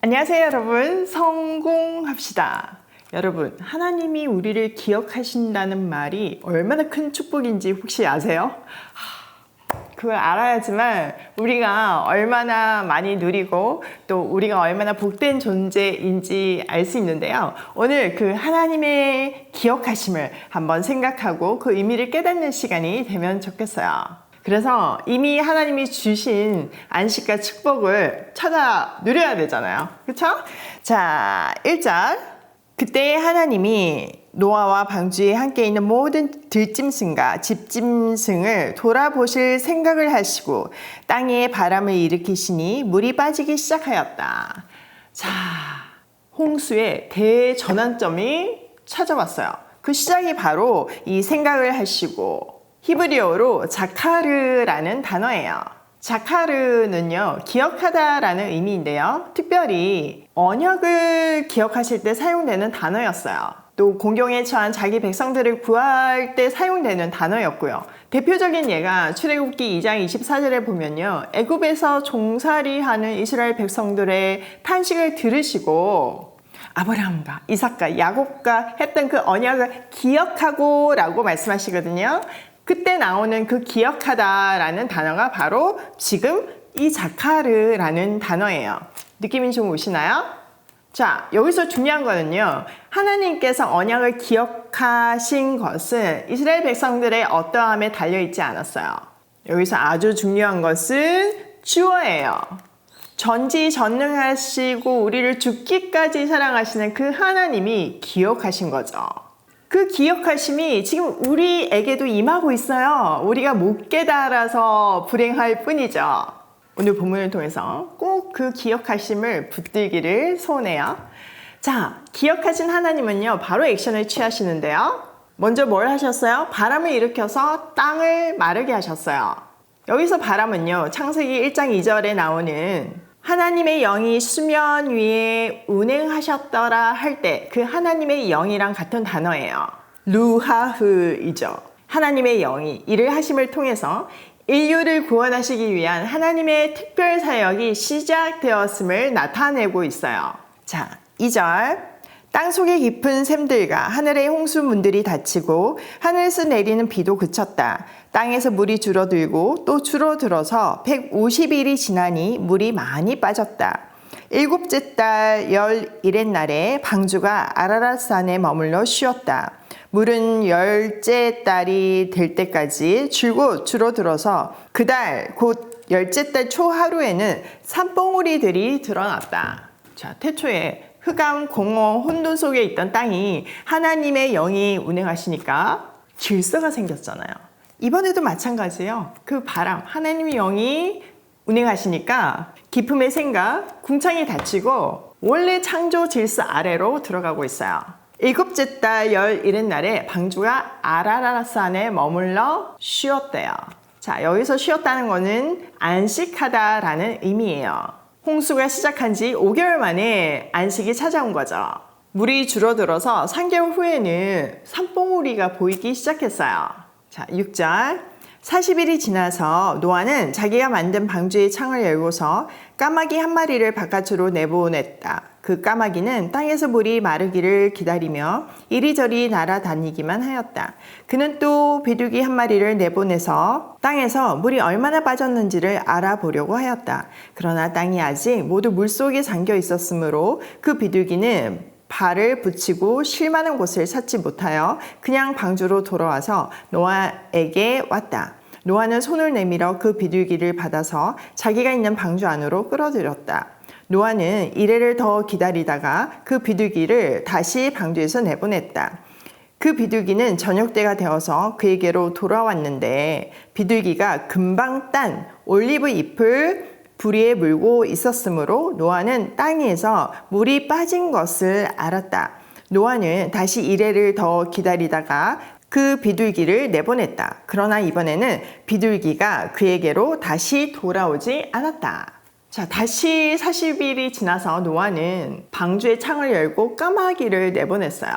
안녕하세요 여러분, 성공합시다. 여러분, 하나님이 우리를 기억하신다는 말이 얼마나 큰 축복인지 혹시 아세요? 그걸 알아야지만 우리가 얼마나 많이 누리고 또 우리가 얼마나 복된 존재인지 알 수 있는데요. 오늘 그 하나님의 기억하심을 한번 생각하고 그 의미를 깨닫는 시간이 되면 좋겠어요. 그래서 이미 하나님이 주신 안식과 축복을 찾아 누려야 되잖아요. 그렇죠? 자, 1절. 그때 하나님이 노아와 방주에 함께 있는 모든 들짐승과 집짐승을 돌아보실 생각을 하시고 땅에 바람을 일으키시니 물이 빠지기 시작하였다. 자, 홍수의 대전환점이 찾아왔어요. 그 시작이 바로 이 생각을 하시고 히브리어로 자카르라는 단어예요. 자카르는요, 기억하다라는 의미인데요. 특별히 언약을 기억하실 때 사용되는 단어였어요. 또 공경에 처한 자기 백성들을 구할 때 사용되는 단어였고요. 대표적인 예가 출애굽기 2장 24절에 보면요. 애굽에서 종살이하는 이스라엘 백성들의 탄식을 들으시고 아브라함과 이삭과 야곱과 했던 그 언약을 기억하고 라고 말씀하시거든요. 그때 나오는 그 기억하다라는 단어가 바로 지금 이 자카르라는 단어예요. 느낌이 좀 오시나요? 자, 여기서 중요한 거는요. 하나님께서 언약을 기억하신 것은 이스라엘 백성들의 어떠함에 달려있지 않았어요. 여기서 아주 중요한 것은 주어예요. 전지전능하시고 우리를 죽기까지 사랑하시는 그 하나님이 기억하신 거죠. 그 기억하심이 지금 우리에게도 임하고 있어요. 우리가 못 깨달아서 불행할 뿐이죠. 오늘 본문을 통해서 꼭 그 기억하심을 붙들기를 소원해요. 자, 기억하신 하나님은요, 바로 액션을 취하시는데요. 먼저 뭘 하셨어요? 바람을 일으켜서 땅을 마르게 하셨어요. 여기서 바람은요, 창세기 1장 2절에 나오는 하나님의 영이 수면 위에 운행하셨더라 할 때 그 하나님의 영이랑 같은 단어예요. 루하흐이죠. 하나님의 영이 일을 하심을 통해서 인류를 구원하시기 위한 하나님의 특별 사역이 시작되었음을 나타내고 있어요. 자, 2절. 땅속의 깊은 샘들과 하늘의 홍수문들이 닫히고 하늘에서 내리는 비도 그쳤다. 땅에서 물이 줄어들고 또 줄어들어서 150일이 지나니 물이 많이 빠졌다. 일곱째 달 11의 날에 방주가 아라랏산에 머물러 쉬었다. 물은 10째 달이 될 때까지 줄곧 줄어들어서 그달 곧 10째 달 초 하루에는 산봉우리들이 드러났다. 자, 태초에 흑암, 공허, 혼돈 속에 있던 땅이 하나님의 영이 운행하시니까 질서가 생겼잖아요. 이번에도 마찬가지예요. 그 바람, 하나님의 영이 운행하시니까 기품의 생각, 궁창이 닫히고 원래 창조 질서 아래로 들어가고 있어요. 일곱째 달 11의 날에 방주가 아라랏산에 머물러 쉬었대요. 자, 여기서 쉬었다는 거는 안식하다라는 의미예요. 홍수가 시작한 지 5개월 만에 안식이 찾아온 거죠. 물이 줄어들어서 3개월 후에는 산봉우리가 보이기 시작했어요. 자, 6절. 40일이 지나서 노아는 자기가 만든 방주의 창을 열고서 까마귀 한 마리를 바깥으로 내보냈다. 그 까마귀는 땅에서 물이 마르기를 기다리며 이리저리 날아다니기만 하였다. 그는 또 비둘기 한 마리를 내보내서 땅에서 물이 얼마나 빠졌는지를 알아보려고 하였다. 그러나 땅이 아직 모두 물속에 잠겨 있었으므로 그 비둘기는 발을 붙이고 쉴 만한 곳을 찾지 못하여 그냥 방주로 돌아와서 노아에게 왔다. 노아는 손을 내밀어 그 비둘기를 받아서 자기가 있는 방주 안으로 끌어들였다. 노아는 이래를 더 기다리다가 그 비둘기를 다시 방주에서 내보냈다. 그 비둘기는 저녁 때가 되어서 그에게로 돌아왔는데 비둘기가 금방 딴 올리브 잎을 부리에 물고 있었으므로 노아는 땅 위에서 물이 빠진 것을 알았다. 노아는 다시 이래를 더 기다리다가 그 비둘기를 내보냈다. 그러나 이번에는 비둘기가 그에게로 다시 돌아오지 않았다. 자, 다시 40일이 지나서 노아는 방주의 창을 열고 까마귀를 내보냈어요.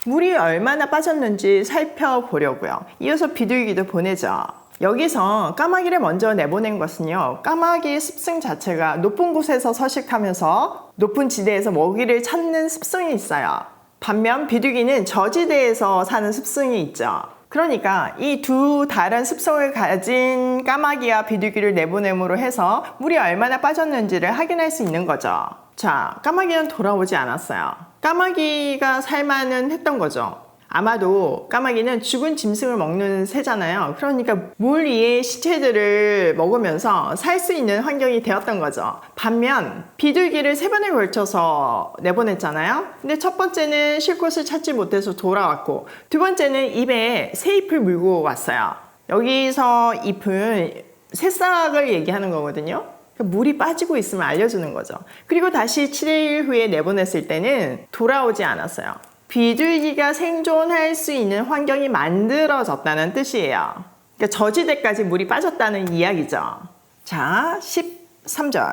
물이 얼마나 빠졌는지 살펴보려고요. 이어서 비둘기도 보내죠. 여기서 까마귀를 먼저 내보낸 것은요, 까마귀의 습성 자체가 높은 곳에서 서식하면서 높은 지대에서 먹이를 찾는 습성이 있어요. 반면 비둘기는 저지대에서 사는 습성이 있죠. 그러니까 이 두 다른 습성을 가진 까마귀와 비둘기를 내보냄으로 해서 물이 얼마나 빠졌는지를 확인할 수 있는 거죠. 자, 까마귀는 돌아오지 않았어요. 까마귀가 살만은 했던 거죠. 아마도 까마귀는 죽은 짐승을 먹는 새잖아요. 그러니까 물 위의 시체들을 먹으면서 살 수 있는 환경이 되었던 거죠. 반면 비둘기를 3번에 걸쳐서 내보냈잖아요. 근데 첫 번째는 쉴 곳을 찾지 못해서 돌아왔고, 두 번째는 입에 새잎을 물고 왔어요. 여기서 잎은 새싹을 얘기하는 거거든요. 물이 빠지고 있으면 알려주는 거죠. 그리고 다시 7일 후에 내보냈을 때는 돌아오지 않았어요. 비둘기가 생존할 수 있는 환경이 만들어졌다는 뜻이에요. 그러니까 저지대까지 물이 빠졌다는 이야기죠. 자, 13절.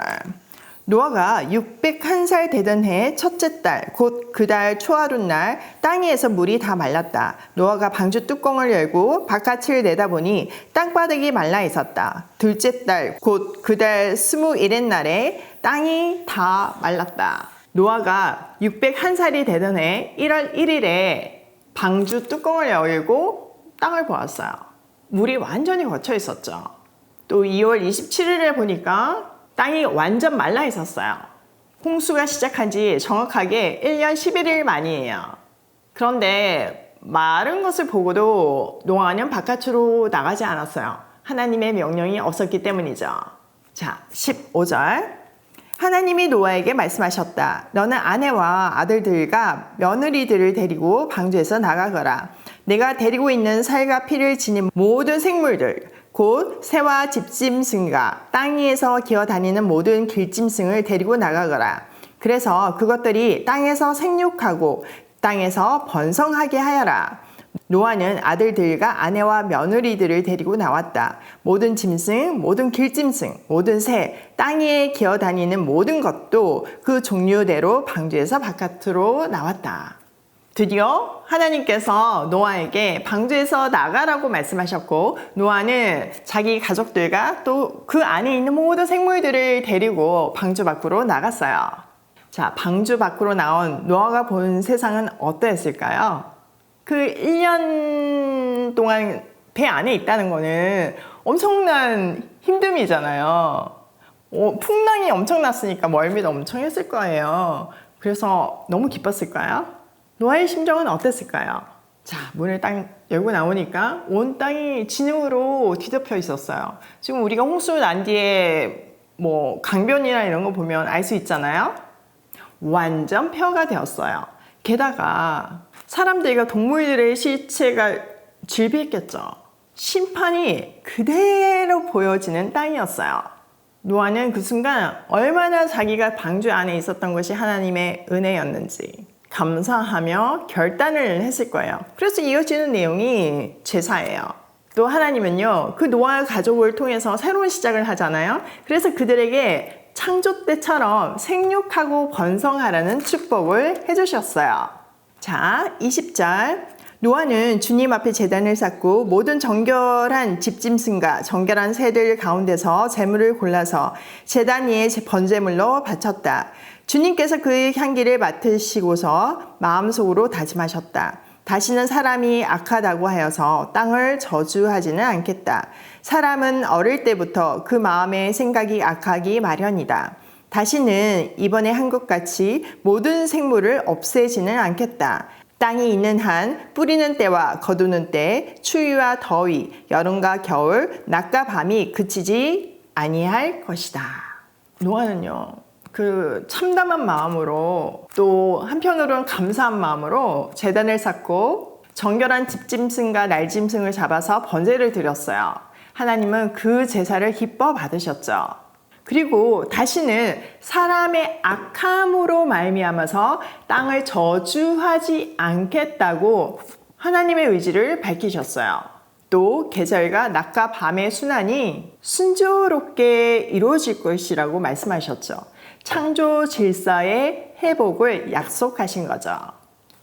노아가 601살 되던 해 첫째 달, 곧 그 달 초하룻날 땅위에서 물이 다 말랐다. 노아가 방주 뚜껑을 열고 바깥을 내다보니 땅바닥이 말라 있었다. 둘째 달, 곧 그 달 21의 날에 땅이 다 말랐다. 노아가 601살이 되던 해 1월 1일에 방주 뚜껑을 열고 땅을 보았어요. 물이 완전히 걷혀 있었죠. 또 2월 27일에 보니까 땅이 완전 말라 있었어요. 홍수가 시작한 지 정확하게 1년 11일 만이에요. 그런데 마른 것을 보고도 노아는 바깥으로 나가지 않았어요. 하나님의 명령이 없었기 때문이죠. 자, 15절. 하나님이 노아에게 말씀하셨다. 너는 아내와 아들들과 며느리들을 데리고 방주에서 나가거라. 내가 데리고 있는 살과 피를 지닌 모든 생물들, 곧 새와 집짐승과 땅 위에서 기어다니는 모든 길짐승을 데리고 나가거라. 그래서 그것들이 땅에서 생육하고 땅에서 번성하게 하여라. 노아는 아들들과 아내와 며느리들을 데리고 나왔다. 모든 짐승, 모든 길짐승, 모든 새, 땅 위에 기어다니는 모든 것도 그 종류대로 방주에서 바깥으로 나왔다. 드디어 하나님께서 노아에게 방주에서 나가라고 말씀하셨고, 노아는 자기 가족들과 또 그 안에 있는 모든 생물들을 데리고 방주 밖으로 나갔어요. 자, 방주 밖으로 나온 노아가 본 세상은 어떠했을까요? 그 1년 동안 배 안에 있다는 거는 엄청난 힘듦이잖아요. 풍랑이 엄청났으니까 멀미도 엄청 했을 거예요. 그래서 너무 기뻤을까요? 노아의 심정은 어땠을까요? 자, 문을 딱 열고 나오니까 온 땅이 진흙으로 뒤덮여 있었어요. 지금 우리가 홍수 난 뒤에 뭐 강변이나 이런 거 보면 알 수 있잖아요. 완전 폐허가 되었어요. 게다가 사람들과 동물들의 시체가 질비했겠죠. 심판이 그대로 보여지는 땅이었어요. 노아는 그 순간 얼마나 자기가 방주 안에 있었던 것이 하나님의 은혜였는지 감사하며 결단을 했을 거예요. 그래서 이어지는 내용이 제사예요. 또 하나님은요, 그 노아 가족을 통해서 새로운 시작을 하잖아요. 그래서 그들에게 창조 때처럼 생육하고 번성하라는 축복을 해주셨어요. 자, 20절. 노아는 주님 앞에 제단을 쌓고 모든 정결한 집짐승과 정결한 새들 가운데서 제물을 골라서 제단 위에 번제물로 바쳤다. 주님께서 그 향기를 맡으시고서 마음속으로 다짐하셨다. 다시는 사람이 악하다고 하여서 땅을 저주하지는 않겠다. 사람은 어릴 때부터 그 마음의 생각이 악하기 마련이다. 다시는 이번에 한 것 같이 모든 생물을 없애지는 않겠다. 땅이 있는 한 뿌리는 때와 거두는 때, 추위와 더위, 여름과 겨울, 낮과 밤이 그치지 아니할 것이다. 노아는요, 그 참담한 마음으로 또 한편으로는 감사한 마음으로 제단을 쌓고 정결한 집짐승과 날짐승을 잡아서 번제를 드렸어요. 하나님은 그 제사를 기뻐 받으셨죠. 그리고 다시는 사람의 악함으로 말미암아서 땅을 저주하지 않겠다고 하나님의 의지를 밝히셨어요. 또 계절과 낮과 밤의 순환이 순조롭게 이루어질 것이라고 말씀하셨죠. 창조 질서의 회복을 약속하신 거죠.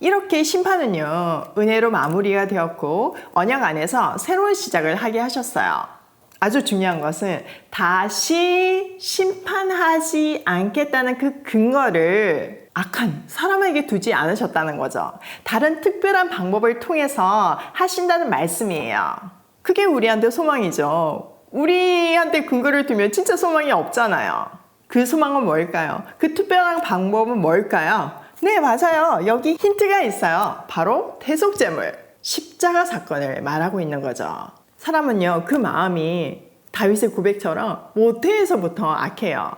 이렇게 심판은요, 은혜로 마무리가 되었고 언약 안에서 새로운 시작을 하게 하셨어요. 아주 중요한 것은 다시 심판하지 않겠다는 그 근거를 악한 사람에게 두지 않으셨다는 거죠. 다른 특별한 방법을 통해서 하신다는 말씀이에요. 그게 우리한테 소망이죠. 우리한테 근거를 두면 진짜 소망이 없잖아요. 그 소망은 뭘까요? 그 특별한 방법은 뭘까요? 네, 맞아요. 여기 힌트가 있어요. 바로 대속제물, 십자가 사건을 말하고 있는 거죠. 사람은요, 그 마음이 다윗의 고백처럼 모태에서부터 악해요.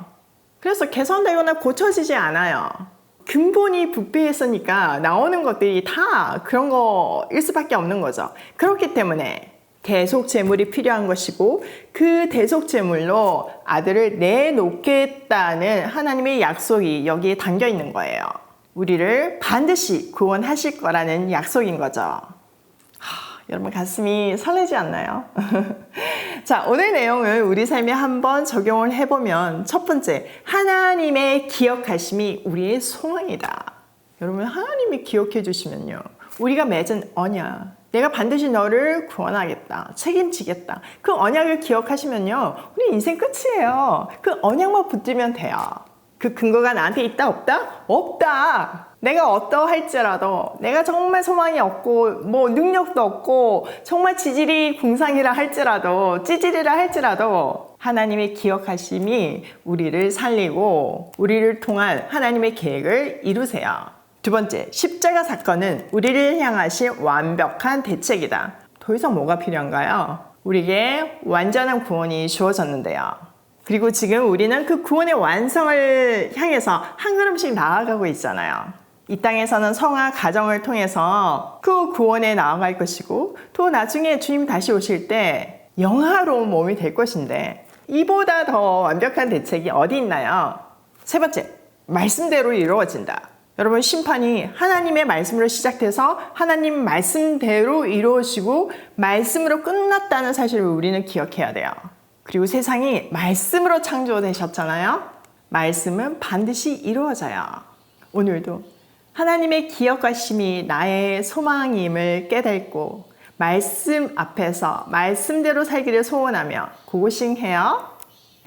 그래서 개선되거나 고쳐지지 않아요. 근본이 부패했으니까 나오는 것들이 다 그런 거일 수밖에 없는 거죠. 그렇기 때문에 대속제물이 필요한 것이고, 그 대속제물로 아들을 내놓겠다는 하나님의 약속이 여기에 담겨 있는 거예요. 우리를 반드시 구원하실 거라는 약속인 거죠. 여러분 가슴이 설레지 않나요? 자, 오늘 내용을 우리 삶에 한번 적용을 해보면, 첫 번째, 하나님의 기억하심이 우리의 소망이다. 여러분, 하나님이 기억해 주시면요, 우리가 맺은 언약, 내가 반드시 너를 구원하겠다, 책임지겠다, 그 언약을 기억하시면요, 우리 인생 끝이에요. 그 언약만 붙들면 돼요. 그 근거가 나한테 있다 없다? 없다. 내가 어떠할지라도, 내가 정말 소망이 없고 뭐 능력도 없고 정말 지질이 궁상이라 할지라도, 찌질이라 할지라도 하나님의 기억하심이 우리를 살리고 우리를 통한 하나님의 계획을 이루세요. 두 번째, 십자가 사건은 우리를 향하신 완벽한 대책이다. 더 이상 뭐가 필요한가요? 우리에게 완전한 구원이 주어졌는데요. 그리고 지금 우리는 그 구원의 완성을 향해서 한 걸음씩 나아가고 있잖아요. 이 땅에서는 성화 가정을 통해서 그 구원에 나아갈 것이고, 또 나중에 주님 다시 오실 때 영화로운 몸이 될 것인데, 이보다 더 완벽한 대책이 어디 있나요? 세 번째, 말씀대로 이루어진다. 여러분, 심판이 하나님의 말씀으로 시작돼서 하나님 말씀대로 이루어지고 말씀으로 끝났다는 사실을 우리는 기억해야 돼요. 그리고 세상이 말씀으로 창조되셨잖아요. 말씀은 반드시 이루어져요. 오늘도 하나님의 기억하심이 나의 소망임을 깨닫고 말씀 앞에서 말씀대로 살기를 소원하며 고고싱해요.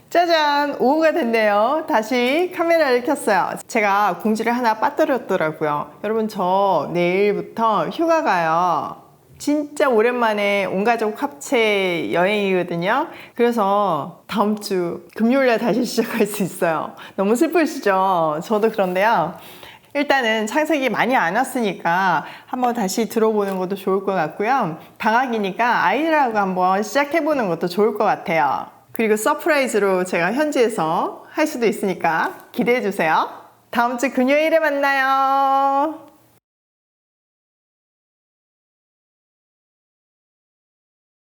짜잔! 오후가 됐네요. 다시 카메라를 켰어요. 제가 공지를 하나 빠뜨렸더라고요. 여러분, 저 내일부터 휴가 가요. 진짜 오랜만에 온가족 합체 여행이거든요. 그래서 다음 주 금요일에 다시 시작할 수 있어요. 너무 슬프시죠? 저도 그런데요. 일단은 창세기 많이 안 왔으니까 한번 다시 들어보는 것도 좋을 것 같고요. 방학이니까 아이들하고 한번 시작해보는 것도 좋을 것 같아요. 그리고 서프라이즈로 제가 현지에서 할 수도 있으니까 기대해주세요. 다음 주 금요일에 만나요.